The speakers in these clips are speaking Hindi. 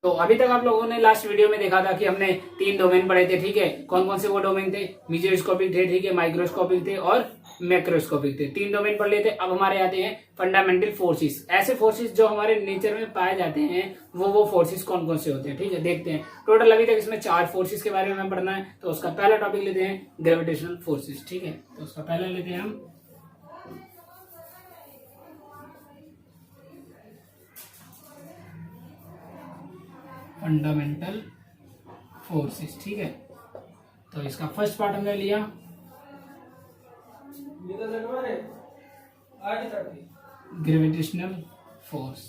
तो अभी तक आप लोगों ने लास्ट वीडियो में देखा था कि हमने 3 डोमेन पढ़े थे, ठीक है। कौन कौन से वो डोमेन थे? मीजोस्कोपिक थे, ठीक है, माइक्रोस्कोपिक थे और मैक्रोस्कोपिक थे। 3 डोमेन पढ़ लेते। अब हमारे आते हैं फंडामेंटल फोर्सेस। ऐसे फोर्सेस जो हमारे नेचर में पाए जाते हैं, वो फोर्सेस कौन कौन से होते हैं, ठीक है, देखते हैं। टोटल अभी तक इसमें 4 फोर्सेस के बारे में पढ़ना है। तो उसका पहला टॉपिक लेते हैं ग्रेविटेशनल फोर्सेस, ठीक है। तो उसका पहला लेते हैं हम फंडामेंटल फोर्सेस, ठीक है। तो इसका फर्स्ट पार्ट हमने लिया ग्रेविटेशनल फोर्स।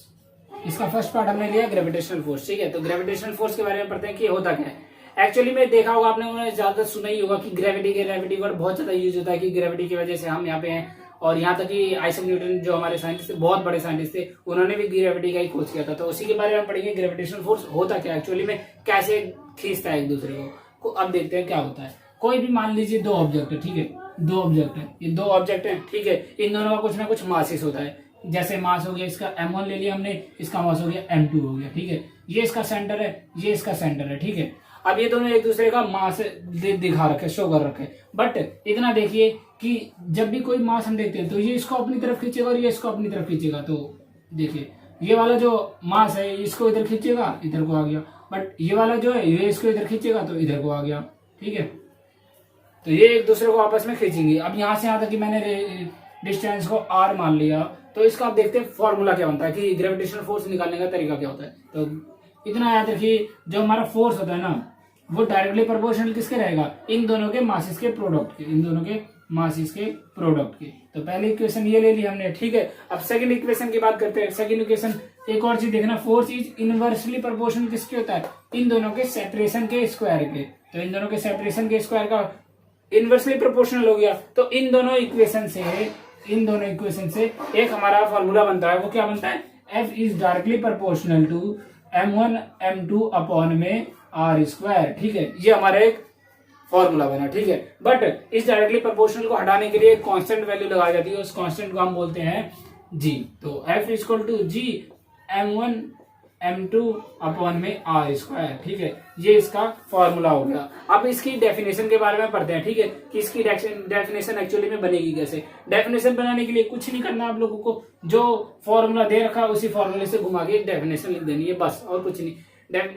इसका फर्स्ट पार्ट हमने लिया ग्रेविटेशनल फोर्स, ठीक है। तो ग्रेविटेशनल फोर्स के बारे में पढ़ते हैं कि होता क्या है। एक्चुअली में देखा होगा आपने, ज्यादा सुना ही होगा कि ग्रेविटी वर्ड बहुत ज्यादा यूज होता है कि ग्रेविटी की वजह से हम यहाँ पे हैं। और यहाँ तक कि आइजैक न्यूटन जो हमारे साइंटिस्ट थे, बहुत बड़े साइंटिस्ट थे, उन्होंने भी ग्रेविटी का ही खोज किया था। तो उसी के बारे में पढ़ेंगे ग्रेविटेशनल फोर्स होता क्या एक्चुअली में, कैसे खींचता है एक दूसरे को। अब देखते हैं क्या होता है। कोई भी मान लीजिए 2 ऑब्जेक्ट है, ठीक है, 2 ऑब्जेक्ट है, ये 2 ऑब्जेक्ट है, ठीक है। इन दोनों का कुछ ना कुछ मासेस होता है। जैसे मास हो गया इसका m1 ले लिया हमने, इसका मास हो गया m2 हो गया, ठीक है। ये इसका सेंटर है, ये इसका सेंटर है, ठीक है। अब ये दोनों एक दूसरे का मास दिखा रखे, शो कर रखे। बट इतना देखिए कि जब भी कोई मास हम देखते हैं तो ये इसको अपनी तरफ खींचेगा और ये इसको अपनी तरफ खींचेगा। तो देखिए ये वाला जो मास है इसको इधर खींचेगा, इधर को आ गया। बट ये वाला जो है ये इसको इधर खींचेगा तो इधर को आ गया, ठीक है। तो ये एक दूसरे को आपस में खींचेंगे। अब यहाँ से यहाँ तक कि मैंने डिस्टेंस को r मान लिया। तो इसका आप देखते हैं फॉर्मूला क्या बनता है कि ग्रेविटेशनल फोर्स निकालने का तरीका क्या होता है। तो इतना याद रखिए, जो हमारा फोर्स होता है ना, वो डायरेक्टली प्रोपोर्शनल किसके रहेगा? इन दोनों के मासेस के प्रोडक्ट के, इन दोनों के मासेस के प्रोडक्ट के। तो पहले इक्वेशन ये ले ली हमने, ठीक है। अब सेकंड इक्वेशन की बात करते हैं। सेकंड इक्वेशन एक और चीज देखना, फोर्स इज इनवर्सली प्रोपोर्शनल किसके होता है? इन दोनों के सेपरेशन के स्क्वायर के। तो इन दोनों के सेपरेशन के स्क्वायर का इनवर्सली प्रोपोर्शनल हो गया। तो इन दोनों इक्वेशन से एक हमारा फॉर्मूला बनता है। वो क्या बनता है? F is directly proportional to m1 m2 upon में r स्क्वायर, ठीक है। ये हमारा एक फॉर्मूला बना, ठीक है। बट इस डायरेक्टली प्रोपोर्शनल को हटाने के लिए एक कांस्टेंट वैल्यू लगाई जाती है। उस कांस्टेंट को हम बोलते हैं g। तो F equal to G m1 m2 upon में r स्क्वायर, ठीक है। ये इसका फॉर्मूला हो गया। अब इसकी डेफिनेशन के बारे में पढ़ते हैं, ठीक है, कि इसकी डेफिनेशन एक्चुअली में बनेगी कैसे। डेफिनेशन बनाने के लिए कुछ नहीं करना आप लोगों को, जो फॉर्मूला दे रखा है उसी फॉर्मूले से घुमा के डेफिनेशन लिख देनी है, बस, और कुछ नहीं।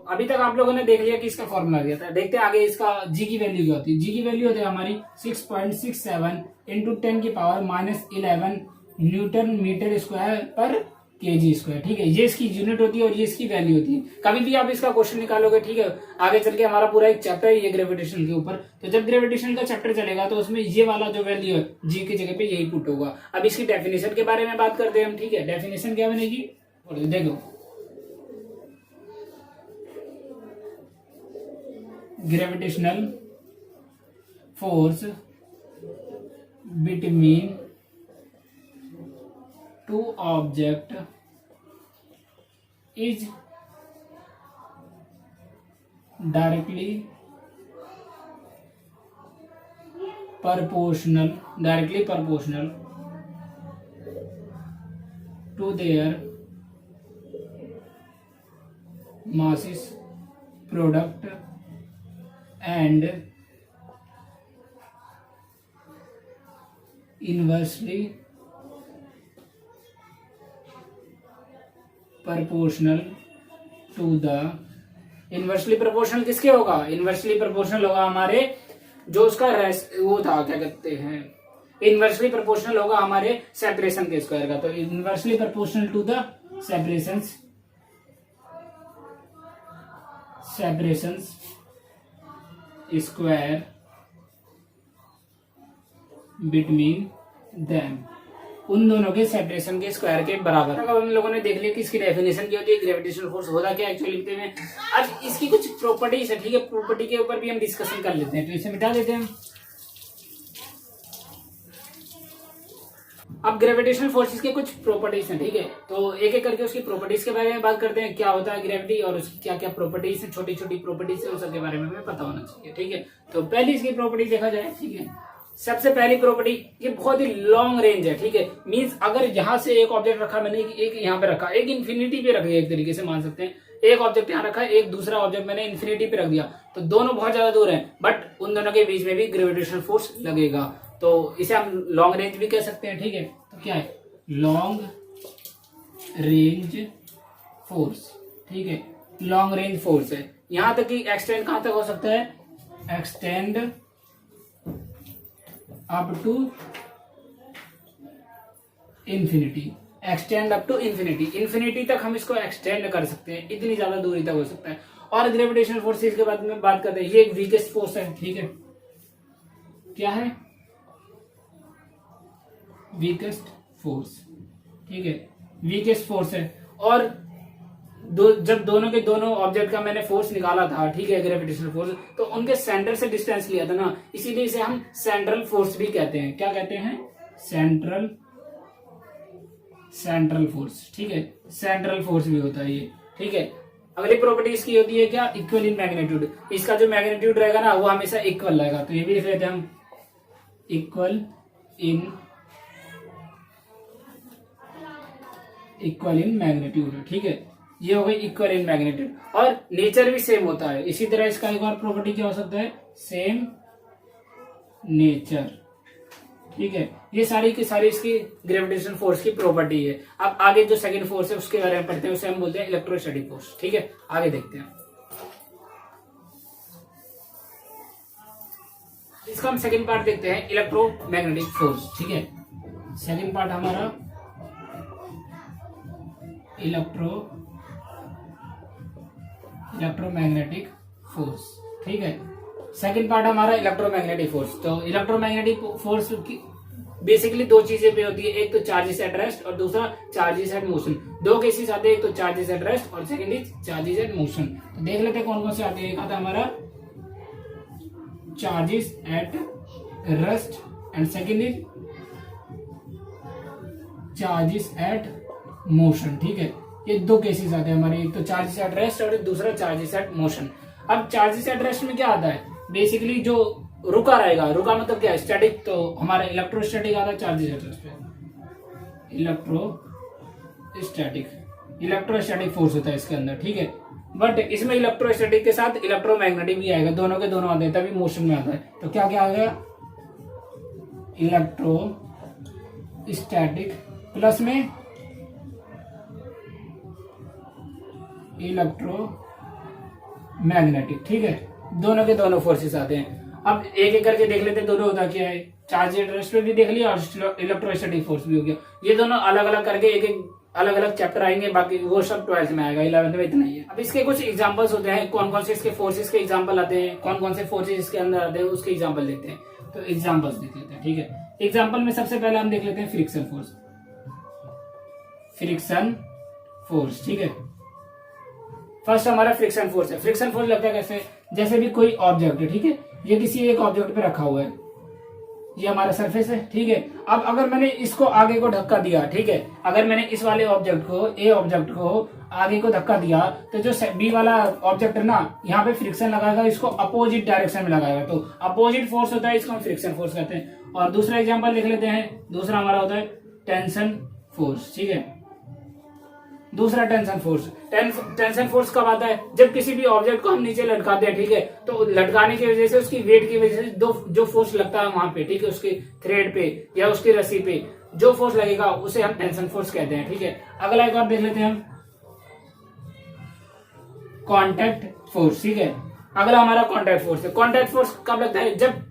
अभी तक आप लोगों ने देख लिया कि इसका फॉर्मूला दिया था। देखते हैं आगे इसका जी की वैल्यू क्या होती है। जी की वैल्यू होती है हमारी 6.67 इंटू 10 की पावर -11 न्यूटन मीटर स्क्वायर पर केजी स्क्वायर, ठीक है। ये इसकी यूनिट होती है और ये इसकी वैल्यू होती है। कभी भी आप इसका क्वेश्चन निकालोगे, ठीक है, आगे चल के हमारा पूरा एक चैप्टर है ये ग्रेविटेशन के ऊपर। तो जब ग्रेविटेशन का चैप्टर चलेगा तो उसमें ये वाला जो वैल्यू है जी की जगह पे यही पुट होगा। अब इसकी डेफिनेशन के बारे में बात करते हैं हम, ठीक है। डेफिनेशन क्या बनेगी देखो, gravitational force between 2 object is directly proportional to their masses product and inversely proportional to the inversely proportional किसके होगा? इनवर्सली प्रोपोर्शनल होगा हमारे जो उसका वो था, क्या कहते हैं, इनवर्सली प्रोपोर्शनल होगा हमारे सेपरेशन के स्क्वायर का। तो inversely proportional to the separations square between them, उन दोनों के सेपरेशन के स्क्वायर के बराबर। अब हम लोगों ने देख लिया कि इसकी डेफिनेशन क्या होती है, ग्रेविटेशनल फोर्स होता क्या एक्चुअली में। अब इसकी कुछ प्रॉपर्टीज है, ठीक है, प्रॉपर्टी के ऊपर भी हम डिस्कशन कर लेते हैं। तो इसे मिटा देते हैं। अब ग्रेविटेशनल फोर्सेस के कुछ प्रॉपर्टीज हैं, ठीक है। तो एक एक करके उसकी प्रॉपर्टीज के बारे में बात करते हैं, क्या होता है ग्रेविटी और उसकी क्या क्या प्रॉपर्टीज है, छोटी छोटी प्रॉपर्टीज है, उन सबके बारे में हमें पता होना चाहिए, ठीक है। तो पहली इसकी प्रॉपर्टी देखा जाए, ठीक है, सबसे पहली प्रॉपर्टी, ये बहुत ही लॉन्ग रेंज है, ठीक है। मींस अगर यहां से एक ऑब्जेक्ट रखा, मैंने एक यहाँ पे रखा, एक इन्फिनिटी पे रख दिया, एक तरीके से मान सकते हैं, एक ऑब्जेक्ट यहाँ रखा है, एक दूसरा ऑब्जेक्ट मैंने इन्फिनिटी पे रख दिया, तो दोनों बहुत ज्यादा दूर हैं, बट उन दोनों के बीच में भी ग्रेविटेशनल फोर्स लगेगा, तो इसे हम लॉन्ग रेंज भी कह सकते हैं। ठीक है, तो क्या है, लॉन्ग रेंज फोर्स। ठीक है, लॉन्ग रेंज फोर्स है। यहां तक कि एक्सटेंड कहां तक हो सकता है, extend up to infinity, extend up to infinity, infinity तक हम इसको एक्सटेंड कर सकते हैं, इतनी ज्यादा दूरी तक हो सकता है। और ग्रेविटेशनल फोर्सेस के बाद में बात करते हैं, ये एक वीकेस्ट फोर्स है। ठीक है, क्या है, वीकेस्ट फोर्स। ठीक है, वीकेस्ट फोर्स है। और जब दोनों के दोनों ऑब्जेक्ट का मैंने फोर्स निकाला था, ठीक है, ग्रेविटेशनल फोर्स, तो उनके सेंटर से डिस्टेंस लिया था ना, इसीलिए इसे हम सेंट्रल फोर्स भी कहते हैं। क्या कहते हैं, सेंट्रल फोर्स। ठीक है, सेंट्रल फोर्स भी होता है ये। ठीक है, अगली प्रॉपर्टी इसकी होती है क्या, इक्वल इन मैग्नीट्यूड। इसका जो मैग्नीट्यूड रहेगा ना वो हमेशा इक्वल रहेगा, तो ये भी लिख लेते हैं हम, इक्वल इन मैग्नीट्यूड। ठीक है, ये हो गई इक्वल इन मैग्नीट्यूड। और नेचर भी सेम होता है। इसी तरह इसका एक और प्रॉपर्टी क्या हो सकता है, सेम नेचर। ठीक है, ये सारी की सारी इसकी ग्रेविटेशनल फोर्स की प्रॉपर्टी है। अब आगे जो सेकंड फोर्स है उसके बारे में पढ़ते हैं, उसे हम बोलते हैं इलेक्ट्रोस्टैटिक फोर्स। ठीक है, आगे देखते हैं। इसका हम सेकंड पार्ट देखते हैं, इलेक्ट्रोमैग्नेटिक फोर्स। ठीक है, सेकंड पार्ट हमारा इलेक्ट्रोमैग्नेटिक फोर्स। ठीक है, सेकंड पार्ट हमारा इलेक्ट्रोमैग्नेटिक फोर्स। तो इलेक्ट्रोमैग्नेटिक फोर्स की बेसिकली दो चीजें पे होती है, एक तो चार्जेस एट रेस्ट और दूसरा चार्जेस एट मोशन। दो केसेस आते हैं, एक तो चार्जेस एट रेस्ट और second is charges at motion. तो देख लेते हैं कौन कौन से आते हैं। एक आता है हमारा charges at rest and second is charges at motion. ठीक है, ये दो केसेस आते हैं हमारे, एक तो चार्जेस एट रेस्ट और दूसरा चार्जेस एट मोशन। अब चार्जेस एट रेस्ट में क्या आता है, बेसिकली जो रुका रहेगा, रुका मतलब क्या है, स्टैटिक। तो हमारा इलेक्ट्रोस्टैटिक आता है चार्जेस एट रेस्ट पे, इलेक्ट्रोस्टैटिक फोर्स होता है इसके अंदर। ठीक है, बट इसमें इलेक्ट्रोस्टैटिक के साथ इलेक्ट्रोमैग्नेटिक भी आएगा, दोनों के दोनों आते हैं, तभी मोशन में आता है। तो क्या क्या आ गया, इलेक्ट्रोस्टैटिक प्लस में इलेक्ट्रोमैग्नेटिक। ठीक है, दोनों के दोनों फोर्सेस आते हैं। अब एक एक करके देख लेते हैं दोनों होता क्या है। चार्ज एट रेस्ट पे भी देख लिया और इलेक्ट्रोस्टैटिक फोर्स भी हो गया। ये दोनों अलग अलग करके एक एक अलग अलग चैप्टर आएंगे, बाकी वो सब 12th में आएगा, 11th में इतना ही है। अब इसके कुछ एग्जांपल्स होते हैं, कौन कौन से इसके फोर्सेस के एग्जांपल आते हैं, कौन कौन से फोर्सेस इसके अंदर आते हैं, उसके एग्जांपल देखते हैं। तो एग्जांपल्स देख लेते हैं। ठीक है, एग्जांपल में सबसे पहले हम देख लेते हैं फ्रिक्शन फोर्स। ठीक है, फर्स्ट हमारा फ्रिक्शन फोर्स है। फ्रिक्शन फोर्स लगता है कैसे, जैसे भी कोई ऑब्जेक्ट है, ठीक है, ये किसी एक ऑब्जेक्ट पे रखा हुआ है, ये हमारा सरफेस है। ठीक है, अब अगर मैंने इसको आगे को धक्का दिया, ठीक है, अगर मैंने इस वाले ऑब्जेक्ट को, ए ऑब्जेक्ट को आगे को धक्का दिया, तो जो बी वाला ऑब्जेक्ट है ना, यहाँ पे फ्रिक्शन लगाएगा, इसको अपोजिट डायरेक्शन में लगाएगा, तो अपोजिट फोर्स होता है, इसको हम फ्रिक्शन फोर्स कहते हैं। और दूसरा एग्जाम्पल लिख लेते हैं, दूसरा हमारा होता है टेंशन फोर्स। ठीक है, दूसरा टेंशन फोर्स कब आता है, जब किसी भी ऑब्जेक्ट को हम नीचे लटकाते हैं, ठीक है, तो लटकाने की वजह से, उसकी वेट की वजह से जो फोर्स लगता है वहां पे, ठीक है, उसके थ्रेड पे या उसकी रस्सी पे जो फोर्स लगेगा उसे हम टेंशन फोर्स कहते हैं। ठीक है, अगला एक और देख लेते हैं हम, कॉन्टैक्ट फोर्स। ठीक है, अगला हमारा कॉन्टैक्ट फोर्स है। कॉन्टैक्ट फोर्स कब लगता है, जब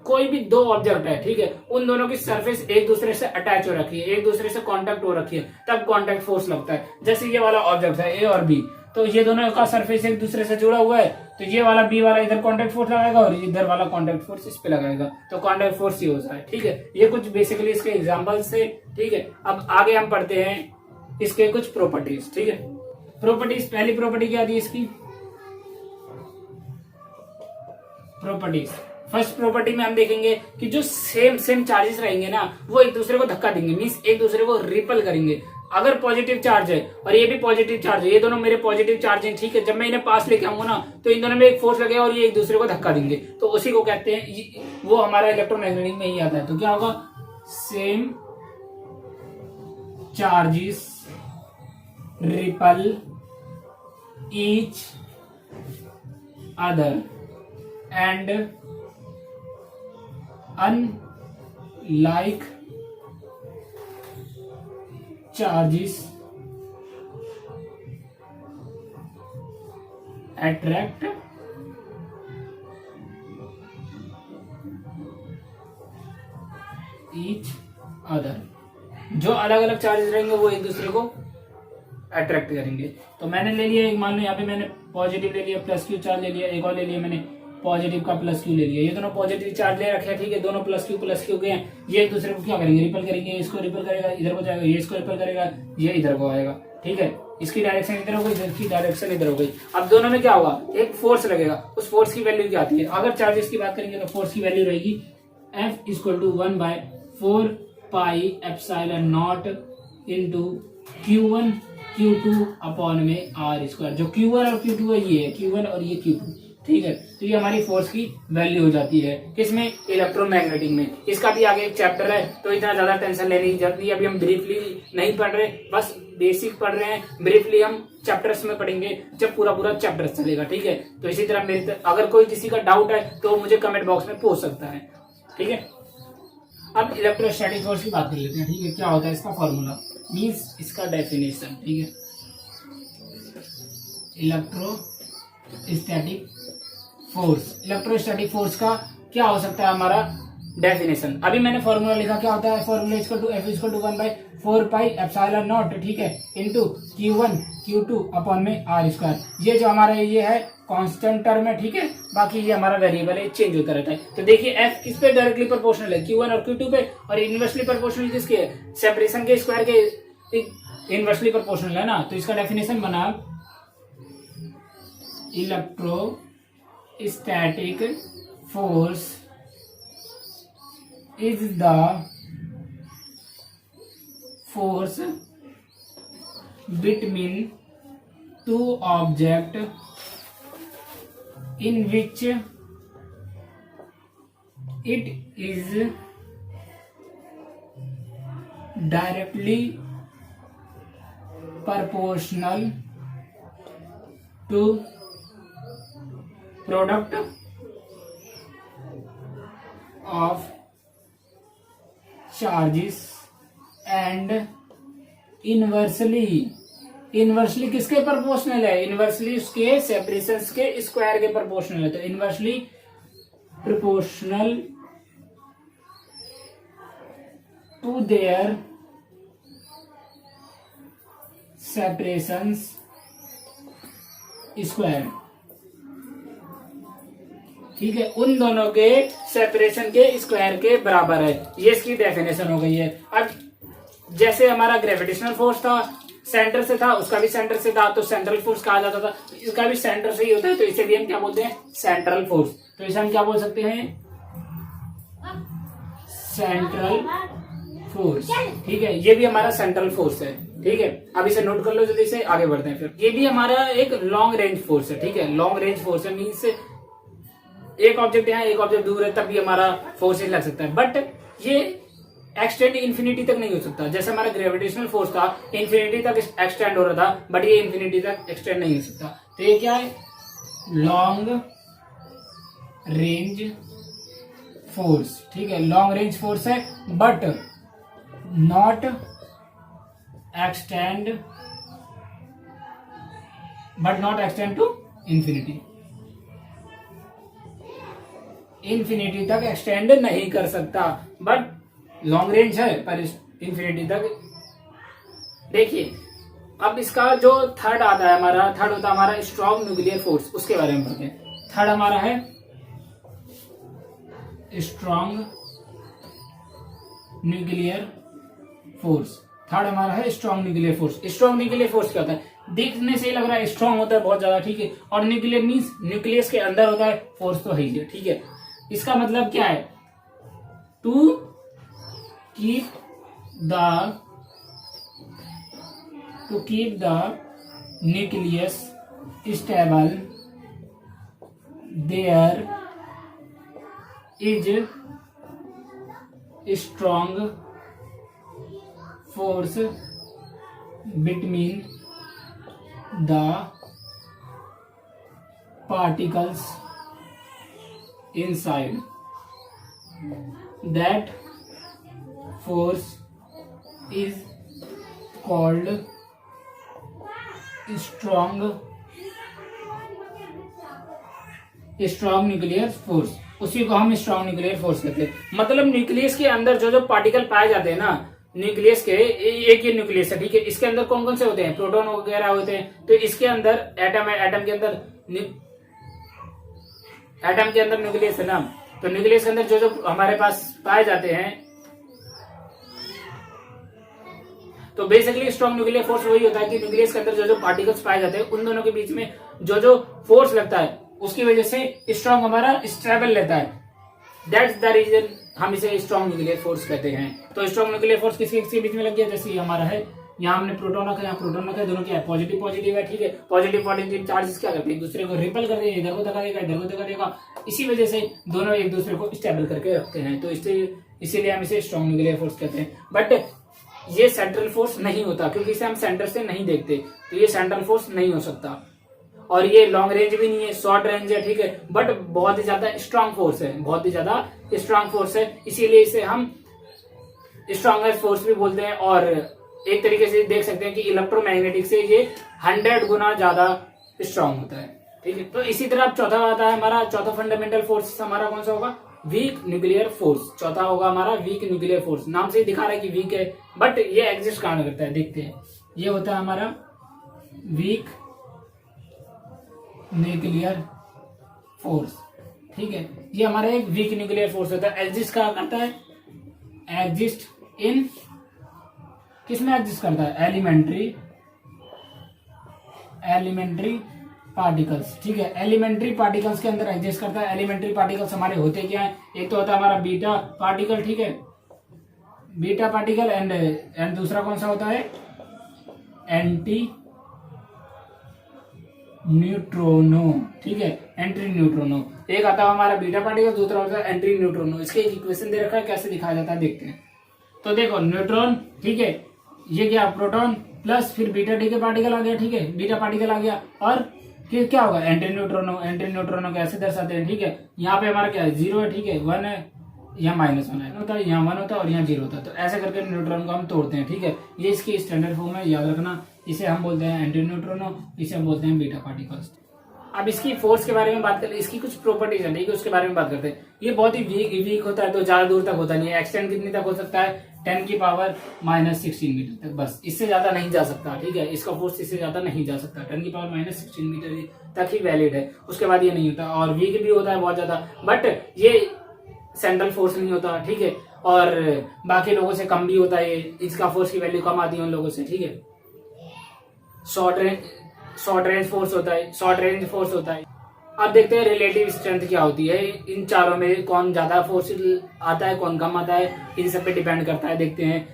कोई भी दो ऑब्जेक्ट है, ठीक है, उन दोनों की सरफेस एक दूसरे से अटैच हो रखी है, एक दूसरे से कांटेक्ट हो रखी है, तब कांटेक्ट फोर्स लगता है। जैसे ये वाला ऑब्जेक्ट है ए और बी, तो ये दोनों का सरफेस एक दूसरे से जुड़ा हुआ है, तो ये वाला बी वाला इधर कांटेक्ट फोर्स लगाएगा और इधर वाला कांटेक्ट फोर्स इस पे लगाएगा, तो कांटेक्ट फोर्स ये होता है। ठीक है, ये कुछ बेसिकली इसके एग्जाम्पल्स थे। ठीक है, अब आगे हम पढ़ते हैं इसके कुछ प्रॉपर्टीज। ठीक है, प्रॉपर्टीज, पहली प्रॉपर्टी क्या थी इसकी, प्रॉपर्टीज। फर्स्ट प्रॉपर्टी में हम देखेंगे कि जो सेम चार्जेस रहेंगे ना, वो एक दूसरे को धक्का देंगे, मींस एक दूसरे को रिपल करेंगे। अगर पॉजिटिव चार्ज है और ये भी पॉजिटिव चार्ज है, ये दोनों मेरे पॉजिटिव चार्ज हैं, ठीक है, जब मैं इन्हें पास लेके आऊंगा ना, तो इन दोनों में एक फोर्स लगेगा और ये एक दूसरे को धक्का देंगे, तो उसी को कहते हैं, वो हमारा इलेक्ट्रोमैग्नेटिक में ही आता है। तो क्या होगा, same charges ripple each other and unlike charges attract each other। जो अलग अलग चार्जेस रहेंगे वो एक दूसरे को अट्रैक्ट करेंगे। तो मैंने ले लिया एक, मान लो यहाँ पे मैंने पॉजिटिव ले लिया, प्लस क्यू चार्ज ले लिया, एक और ले लिया मैंने पॉजिटिव का प्लस क्यू ले लिया। ये दोनों पॉजिटिव चार्ज ले रखे हैं, ठीक है, दोनों प्लस क्यू गए हैं। ये एक दूसरे को क्या करेंगे, रिपल करेंगे। इसको रिपल करेगा, इधर को जाएगा, ये इसको रिपल करेगा, ये इधर को आएगा, ठीक है। इसकी डायरेक्शन इधर हो गई, इधर की डायरेक्शन इधर हो गई। अब दोनों में क्या होगा, एक फोर्स लगेगा। उस फोर्स की वैल्यू क्या आती है, अगर चार्जेस की बात करेंगे तो फोर्स की वैल्यू रहेगी F = 1/4 pi epsilon not into Q1 Q2 upon में R²। जो Q1 और Q2 है ये है Q1 और ये Q2, ठीक है। तो ये हमारी फोर्स की वैल्यू हो जाती है किसमें, इलेक्ट्रोमैग्नेटिक में। इसका भी आगे एक चैप्टर है, तो इतना ज्यादा टेंशन लेने की जरूरत नहीं। अभी हम ब्रीफली नहीं पढ़ रहे, बस बेसिक पढ़ रहे हैं। ब्रीफली हम चैप्टर्स में पढ़ेंगे जब पूरा चैप्टर चलेगा, ठीक है। तो इसी तरह अगर कोई किसी का डाउट है तो मुझे कमेंट बॉक्स में पूछ सकता है, ठीक है। अब इलेक्ट्रोस्टैटिक फोर्स की बात कर लेते हैं, ठीक है। क्या होता है इसका फॉर्मूला, मीन्स इसका डेफिनेशन, ठीक है। इलेक्ट्रोस्टैटिक फोर्स का क्या हो सकता है हमारा डेफिनेशन। अभी मैंने फॉर्मूला लिखा, क्या होता है formula, F = 1/4 pi epsilon not, ठीक है, इंटू Q1 Q2 अपॉन में R²। ये जो हमारा ये है कांस्टेंट टर्म है, ठीक है। बाकी ये हमारा वेरिएबल है, चेंज होता रहता है। तो देखिए F किस पे डायरेक्टली प्रोपोर्शनल है, Q1 और Q2 पे, और इनवर्सली प्रोपोर्शनल किसके है, सेपरेशन के स्क्वायर के इनवर्सली प्रोपोर्शनल है ना। तो इसका डेफिनेशन बना electrostatic force is the force between two objects in which it is directly proportional to product of charges and inversely किसके प्रोपोर्शनल है, इनवर्सली उसके सेपरेशंस के स्क्वायर के प्रोपोर्शनल है। तो inversely proportional to their separations square, ठीक है, उन दोनों के सेपरेशन के स्क्वायर के बराबर है। ये इसकी डेफिनेशन हो गई है। अब जैसे हमारा ग्रेविटेशनल फोर्स था, सेंटर से था, उसका भी सेंटर से था, तो सेंट्रल फोर्स कहा जाता था। इसका भी सेंटर से ही होता है, तो इसे भी हम क्या बोलते हैं, सेंट्रल फोर्स। तो इसे हम क्या बोल सकते हैं, सेंट्रल फोर्स, ठीक है। ये भी हमारा सेंट्रल फोर्स है, ठीक है। अब इसे नोट कर लो जल्दी से, आगे बढ़ते हैं। फिर ये भी हमारा एक लॉन्ग रेंज फोर्स है, ठीक है। लॉन्ग रेंज फोर्स है, मीन्स एक ऑब्जेक्ट यहाँ एक ऑब्जेक्ट दूर है तब भी हमारा फोर्स लग सकता है, बट ये एक्सटेंड इन्फिनिटी तक नहीं हो सकता। जैसे हमारा ग्रेविटेशनल फोर्स था, इन्फिनिटी तक एक्सटेंड हो रहा था, बट ये इन्फिनिटी तक एक्सटेंड नहीं हो सकता। तो ये क्या है, लॉन्ग रेंज फोर्स, ठीक है। लॉन्ग रेंज फोर्स है but not extend to infinity, infinity तक एक्सटेंड नहीं कर सकता, बट लॉन्ग रेंज है पर इन्फिनिटी तक। देखिए अब इसका जो थर्ड आता है हमारा, थर्ड होता है हमारा स्ट्रॉन्ग न्यूक्लियर फोर्स, उसके बारे में पढ़ते हैं। थर्ड हमारा है स्ट्रॉन्ग न्यूक्लियर फोर्स। थर्ड हमारा है strong nuclear force. Strong nuclear force क्या होता है, देखने से ही लग रहा है स्ट्रॉन्ग होता है बहुत ज्यादा, ठीक है। और न्यूक्लियर मीन्स न्यूक्लियस के अंदर होता है, फोर्स तो है ही, ठीक है। इसका मतलब क्या है, to keep the nucleus stable there is strong force between the particles inside. That force is called strong nuclear force. उसी को हम स्ट्रॉन्ग न्यूक्लियर फोर्स कहते हैं। मतलब न्यूक्लियस के अंदर जो जो पार्टिकल पाए जाते हैं ना, न्यूक्लियस के, एक ये न्यूक्लियस है, ठीक है, इसके अंदर कौन कौन से होते हैं, प्रोटॉन वगैरह होते हैं। तो इसके अंदर एटम है, एटम के अंदर न्यूक्लियस है ना, तो न्यूक्लियस के अंदर जो जो हमारे पास पाए जाते हैं, तो बेसिकली स्ट्रॉन्ग न्यूक्लियर फोर्स वही होता है कि न्यूक्लियस के अंदर जो जो पार्टिकल्स पाए जाते हैं उन दोनों के बीच में जो जो फोर्स लगता है उसकी वजह से स्ट्रॉन्ग हमारा स्टेबल रहता है। दैट्स द रीजन हम इसे स्ट्रॉन्ग न्यूक्लियर फोर्स कहते हैं। तो स्ट्रॉन्ग न्यूक्लियर फोर्स किसके किसके बीच में लग गया, जैसे ये हमारा है, यहाँ हमने प्रोटॉन रखा, यहाँ प्रोटॉन रखा, दोनों क्या है, पॉजिटिव पॉजिटिव है, ठीक है। पॉजिटिव पॉजिटिव चार्जेस क्या करते हैं, एक दूसरे को रिपल करते हैं, इधर को धक्का देगा, इधर को धक्का देगा, इसी वजह से दोनों एक दूसरे को स्टेबल करके रखते हैं। तो इसीलिए हम इसे स्ट्रॉन्ग न्यूक्लियर फोर्स कहते हैं। बट ये सेंट्रल फोर्स नहीं होता, क्योंकि इसे हम सेंटर से नहीं देखते, तो ये सेंट्रल फोर्स नहीं हो सकता। और ये लॉन्ग रेंज भी नहीं है, शॉर्ट रेंज है, ठीक है, बट बहुत ही ज्यादा स्ट्रांग फोर्स है, बहुत ही ज्यादा स्ट्रांग फोर्स है, इसीलिए इसे हम स्ट्रॉन्गेस्ट फोर्स भी बोलते हैं। और एक तरीके से देख सकते हैं कि इलेक्ट्रोमैग्नेटिक से ये 100 गुना ज्यादा स्ट्रांग होता है, ठीक है। तो इसी तरह चौथा आता है हमारा, चौथा फंडामेंटल फोर्स हमारा कौन सा होगा, वीक न्यूक्लियर फोर्स। चौथा होगा हमारा वीक न्यूक्लियर फोर्स। नाम से ही दिखा रहा है कि वीक है, बट ये एग्जिस्ट कहां करता है, देखते हैं। ये होता है हमारा वीक न्यूक्लियर फोर्स, ठीक है। ये हमारा एक वीक न्यूक्लियर फोर्स होता है। एग्जिस्ट कहां करता है, एग्जिस्ट इन, किसमें एग्जिस्ट करता है, एलिमेंट्री पार्टिकल्स, ठीक है। एलिमेंट्री पार्टिकल्स के अंदर एग्जिस्ट करता है। एलिमेंट्री पार्टिकल्स हमारे होते क्या है, एक तो होता है हमारा बीटा पार्टिकल, ठीक है, बीटा पार्टिकल, एंड दूसरा कौन सा होता है, एंटी न्यूट्रोनो, ठीक है, एंटी न्यूट्रोनो। एक आता है हमारा बीटा पार्टिकल, दूसरा होता है एंटी न्यूट्रोनो। इसके एक इक्वेशन दे रखा है, कैसे दिखाया जाता है देखते हैं। तो देखो न्यूट्रॉन, ठीक है, ये क्या, प्रोटॉन प्लस फिर बीटा डी के पार्टिकल आ गया, ठीक है, बीटा पार्टिकल आ गया, और फिर क्या होगा, एंटी न्यूट्रोनो। एंटी न्यूट्रोनो कैसे दर्शाते हैं, ठीक है, यहाँ पे हमारा क्या है, 0 है, ठीक है, 1 है, यहाँ -1 होता है, यहाँ 1 होता है और यहाँ 0 होता है। तो ऐसे करके न्यूट्रॉन को हम तोड़ते हैं, ठीक है। ये इसकी स्टैंडर्ड फॉर्म है, याद रखना। इसे हम बोलते हैं एंटी न्यूट्रोनो, इसे हम बोलते हैं बीटा पार्टिकल्स। अब इसकी फोर्स के बारे में बात करें, इसकी कुछ प्रॉपर्टीज है, ठीक है, उसके बारे में बात करते हैं। ये बहुत ही वीक होता है, तो ज्यादा दूर तक होता नहीं है। एक्सटेंड कितने तक हो सकता है, 10 की पावर -16 मीटर तक, बस इससे ज्यादा नहीं जा सकता, ठीक है। इसका फोर्स इससे ज्यादा नहीं जा सकता, 10 की पावर -16 मीटर तक ही वैलिड है, उसके बाद ये नहीं होता। और वीक भी होता है बहुत ज्यादा, बट ये सेंट्रल फोर्स नहीं होता, ठीक है। और बाकी लोगों से कम भी होता है, इसका फोर्स की वैल्यू कम आती है उन लोगों से, ठीक है। शॉर्ट रेंज फोर्स होता है, शॉर्ट रेंज फोर्स होता है। अब देखते हैं रिलेटिव स्ट्रेंथ क्या होती है, इन चारों में कौन ज्यादा फोर्स आता है, कौन कम आता है, इन सब पे डिपेंड करता है, देखते हैं।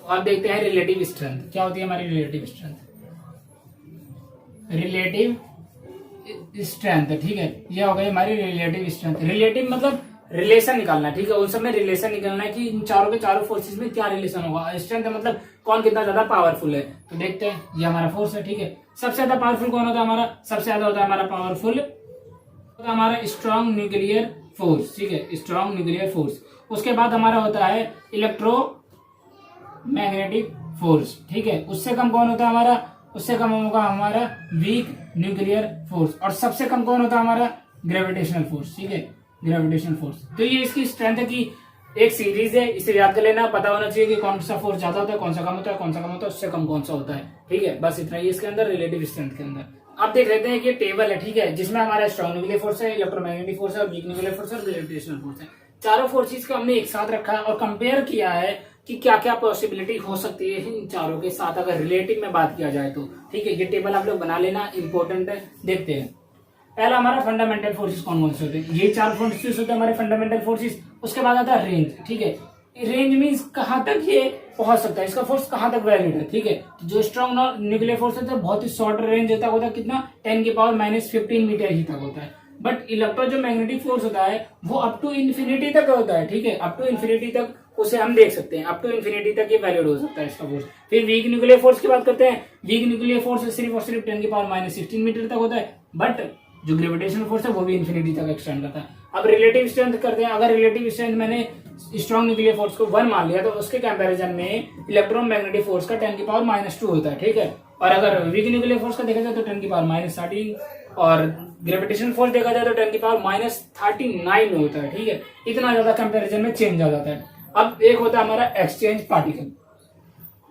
अब देखते हैं रिलेटिव स्ट्रेंथ क्या होती है हमारी रिलेटिव स्ट्रेंथ। रिलेटिव स्ट्रेंथ, ठीक है, ये हो गई हमारी रिलेटिव स्ट्रेंथ। रिलेटिव मतलब रिलेशन निकालना, ठीक है, उन सब में रिलेशन निकालना है कि इन चारों के चारों फोर्सेस में क्या रिलेशन होगा। स्ट्रेंथ मतलब कौन कितना ज्यादा पावरफुल है। तो देखते हैं, ये हमारा फोर्स है, ठीक है। सबसे ज्यादा पावरफुल कौन होता है हमारा, सबसे ज्यादा होता है हमारा पावरफुल होता है हमारा स्ट्रॉन्ग न्यूक्लियर फोर्स, ठीक है, स्ट्रॉन्ग न्यूक्लियर फोर्स। उसके बाद हमारा होता है इलेक्ट्रोमैग्नेटिक फोर्स, ठीक है। उससे कम कौन होता है हमारा, उससे कम होगा हमारा वीक न्यूक्लियर फोर्स। और सबसे कम कौन होता है हमारा, ग्रेविटेशनल फोर्स, ठीक है, ग्रेविटेशनल फोर्स। तो ये इसकी स्ट्रेंथ है कि एक सीरीज है, इसे याद कर लेना, पता होना चाहिए कि कौन सा फोर्स ज्यादा होता है, कौन सा कम होता है, कौन सा कम होता है, उससे कम कौन सा होता है, ठीक है। बस इतना ही इसके अंदर रिलेटिव स्ट्रेंथ के अंदर। अब देख लेते हैं कि टेबल है, ठीक है, जिसमें हमारा स्ट्रॉन्ग न्यूक्लियर फोर्स है, इलेक्ट्रोमैग्नेटिक फोर्स है, वीक न्यूक्लियर फोर्स है और ग्रेविटेशनल फोर्स है। चारों फोर्सेस को हमने एक साथ रखा है और कंपेयर किया है कि क्या क्या पॉसिबिलिटी हो सकती है इन चारों के साथ अगर रिलेटिव में बात किया जाए तो, ठीक है। ये टेबल आप लोग बना लेना, इंपॉर्टेंट है। देखते हैं पहला हमारा फंडामेंटल फोर्सेस कौन कौन से होते हैं, ये 4 फोर्सेस होते हैं हमारे फंडामेंटल फोर्सेस। उसके बाद आता है रेंज, ठीक है, रेंज मीन्स कहां तक ये पहुंच सकता है, इसका फोर्स कहां तक वैलिड है, ठीक है। तो जो स्ट्रॉन्ग न्यूक्लियर फोर्स होता है बहुत ही शॉर्ट रेंज तक होता है, कितना, 10 की पावर -15 मीटर ही तक होता है। बट इलेक्ट्रो जो मैग्नेटिक फोर्स होता है वो अप टू इन्फिनिटी तक होता है, ठीक है, अप टू इन्फिनिटी तक उसे हम देख सकते हैं। अप टू इन्फिनिटी तक ये वैलिड हो सकता है इसका फोर्स। फिर वीक न्यूक्लियर फोर्स की बात करते हैं। वीक न्यूक्लियर फोर्स सिर्फ और सिर्फ 10⁻⁻16 मीटर तक होता है, बट जो ग्रेविटेशनल फोर्स है वो भी इन्फिनिटी तक एक्सटेंड करता है। अब रिलेटिव स्ट्रेंथ करते हैं। अगर रिलेटिव स्ट्रेंथ मैंने स्ट्रॉन्ग न्यूक्लियर फोर्स को 1 मान लिया तो उसके कंपैरिजन में इलेक्ट्रोमैग्नेटिक फोर्स का 10⁻⁻2 होता है, ठीक है। और अगर वीक न्यूक्लियर फोर्स का देखा जाए तो 10⁻13 और ग्रेविटेशनल फोर्स देखा जाए तो 10⁻39 होता है, ठीक है। इतना ज्यादा कंपैरिजन में चेंज आ जाता है। अब एक होता है हमारा एक्सचेंज पार्टिकल,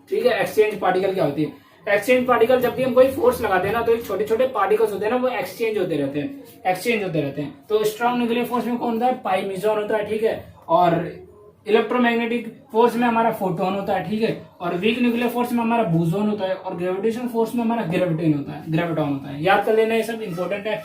ठीक है। एक्सचेंज पार्टिकल क्या होती है? एक्सचेंज पार्टिकल जब भी हम कोई फोर्स लगाते हैं ना तो छोटे छोटे पार्टिकल्स होते हैं ना, वो एक्सचेंज होते रहते हैं। तो स्ट्रॉन्ग न्यूक्लियर फोर्स में कौन होता है? पाई मेजॉन होता है, ठीक है। और इलेक्ट्रोमैग्नेटिक फोर्स में हमारा फोटोन होता है, ठीक है। और वीक न्यूक्लियर फोर्स में हमारा बोसोन होता है। और ग्रेविटेशन फोर्स में हमारा ग्रेविटॉन होता है। याद कर लेना, ये सब इंपॉर्टेंट है।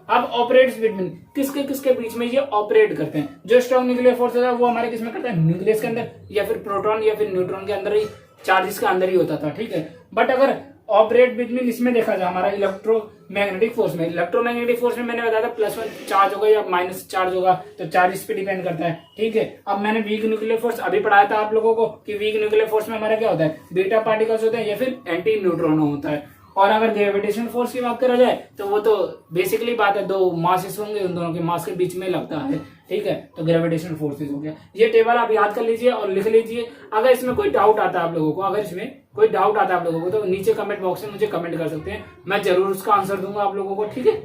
अब ऑपरेट्स बिटवीन, किसके किसके बीच में ये ऑपरेट करते हैं? जो स्ट्रॉन्ग न्यूक्लियर फोर्स होता है वो हमारे किस में करता है? न्यूक्लियस के अंदर, या फिर प्रोटॉन या फिर न्यूट्रॉन के अंदर ही, चार्जेस के अंदर ही होता था, ठीक है। बट अगर ऑपरेट बिटवीन इसमें देखा जाए हमारा इलेक्ट्रोमैग्नेटिक फोर्स में, मैंने बताया था +1 चार्ज होगा या माइनस चार्ज होगा, तो चार्ज इस पे डिपेंड करता है, ठीक है। अब मैंने वीक न्यूक्लियर फोर्स अभी पढ़ाया था आप लोगों को कि वीक न्यूक्लियर फोर्स में हमारा क्या होता है? बीटा पार्टिकल्स होते हैं या फिर एंटी न्यूट्रॉनो होता है। और अगर ग्रेविटेशन फोर्स की बात करा जाए तो वो तो बेसिकली बात है, दो मासेस होंगे, उन दोनों के मास के बीच में लगता है, ठीक है। तो ग्रेविटेशन फोर्सेस हो गया। ये टेबल आप याद कर लीजिए और लिख लीजिए। अगर इसमें कोई डाउट आता है आप लोगों को, तो नीचे कमेंट बॉक्स में मुझे कमेंट कर सकते हैं, मैं जरूर उसका आंसर दूंगा आप लोगों को, ठीक है।